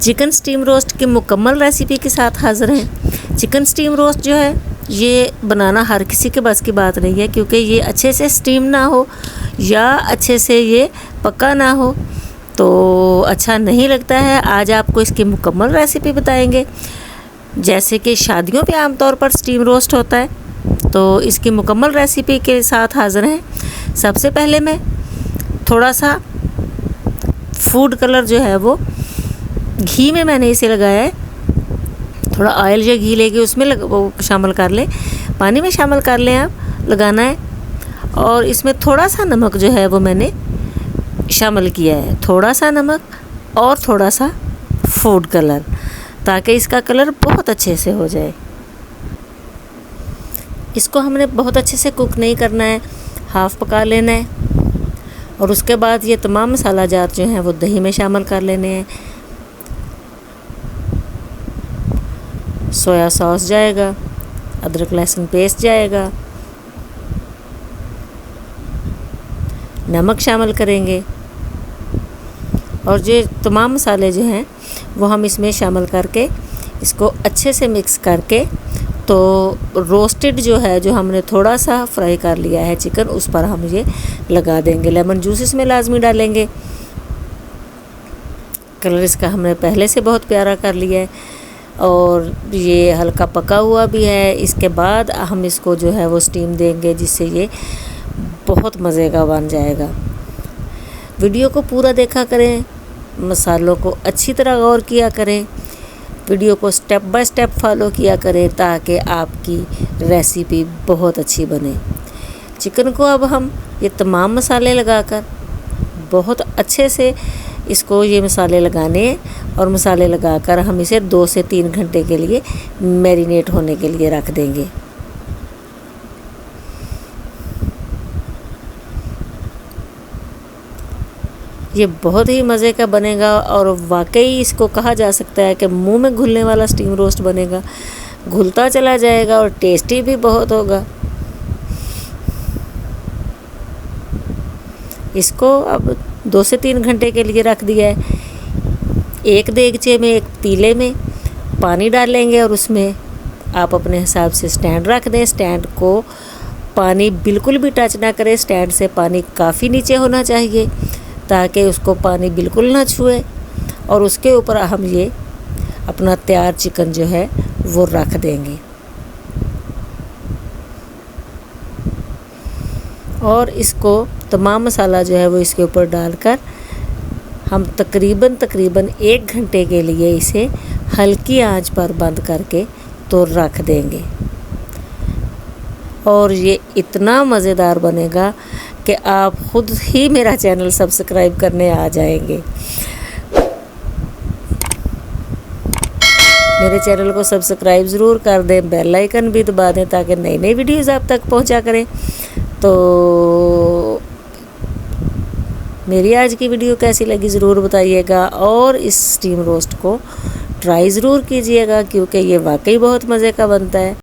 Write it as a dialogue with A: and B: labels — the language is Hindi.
A: चिकन स्टीम रोस्ट की मुकम्मल रेसिपी के साथ हाज़िर हैं। चिकन स्टीम रोस्ट जो है ये बनाना हर किसी के बस की बात नहीं है, क्योंकि ये अच्छे से स्टीम ना हो या अच्छे से ये पका ना हो तो अच्छा नहीं लगता है। आज आपको इसकी मुकम्मल रेसिपी बताएंगे। जैसे कि शादियों पे आमतौर पर स्टीम रोस्ट होता है, तो इसकी मुकम्मल रेसिपी के साथ हाज़िर हैं। सबसे पहले मैं थोड़ा सा फूड कलर जो है वो घी में मैंने इसे लगाया है। थोड़ा ऑयल या घी लेके उसमें वो शामिल कर लें, पानी में शामिल कर लें, आप लगाना है। और इसमें थोड़ा सा नमक जो है वो मैंने शामिल किया है, थोड़ा सा नमक और थोड़ा सा फूड कलर, ताकि इसका कलर बहुत अच्छे से हो जाए। इसको हमने बहुत अच्छे से कुक नहीं करना है, हाफ़ पका लेना है। और उसके बाद ये तमाम मसाला जात जो हैं वो दही में शामिल कर लेने हैं। सोया सॉस जाएगा, अदरक लहसुन पेस्ट जाएगा, नमक शामिल करेंगे और ये तमाम मसाले जो हैं वो हम इसमें शामिल करके इसको अच्छे से मिक्स करके, तो रोस्टेड जो है, जो हमने थोड़ा सा फ्राई कर लिया है चिकन, उस पर हम ये लगा देंगे। लेमन जूस इसमें लाजमी डालेंगे। कलर इसका हमने पहले से बहुत प्यारा कर लिया है और ये हल्का पका हुआ भी है। इसके बाद हम इसको जो है वो स्टीम देंगे, जिससे ये बहुत मज़े का बन जाएगा। वीडियो को पूरा देखा करें, मसालों को अच्छी तरह गौर किया करें, वीडियो को स्टेप बाय स्टेप फॉलो किया करें, ताकि आपकी रेसिपी बहुत अच्छी बने। चिकन को अब हम ये तमाम मसाले लगाकर बहुत अच्छे से इसको ये मसाले लगाने हैं और मसाले लगाकर हम इसे 2 से 3 घंटे के लिए मैरिनेट होने के लिए रख देंगे। ये बहुत ही मज़े का बनेगा और वाकई इसको कहा जा सकता है कि मुंह में घुलने वाला स्टीम रोस्ट बनेगा। घुलता चला जाएगा और टेस्टी भी बहुत होगा। इसको अब 2 से 3 घंटे के लिए रख दिया है। एक देगचे में, एक पतीले में पानी डालेंगे और उसमें आप अपने हिसाब से स्टैंड रख दें। स्टैंड को पानी बिल्कुल भी टच ना करें, स्टैंड से पानी काफ़ी नीचे होना चाहिए ताकि उसको पानी बिल्कुल ना छुए। और उसके ऊपर हम ये अपना तैयार चिकन जो है वो रख देंगे और इसको तमाम मसाला जो है वो इसके ऊपर डालकर हम तकरीबन 1 घंटे के लिए इसे हल्की आंच पर बंद करके तो रख देंगे। और ये इतना मज़ेदार बनेगा कि आप ख़ुद ही मेरा चैनल सब्सक्राइब करने आ जाएंगे। मेरे चैनल को सब्सक्राइब ज़रूर कर दें, बेल आइकन भी दबा दें ताकि नई नई वीडियोज़ आप तक पहुंचा करें। तो मेरी आज की वीडियो कैसी लगी ज़रूर बताइएगा और इस स्टीम रोस्ट को ट्राई ज़रूर कीजिएगा, क्योंकि ये वाकई बहुत मज़े का बनता है।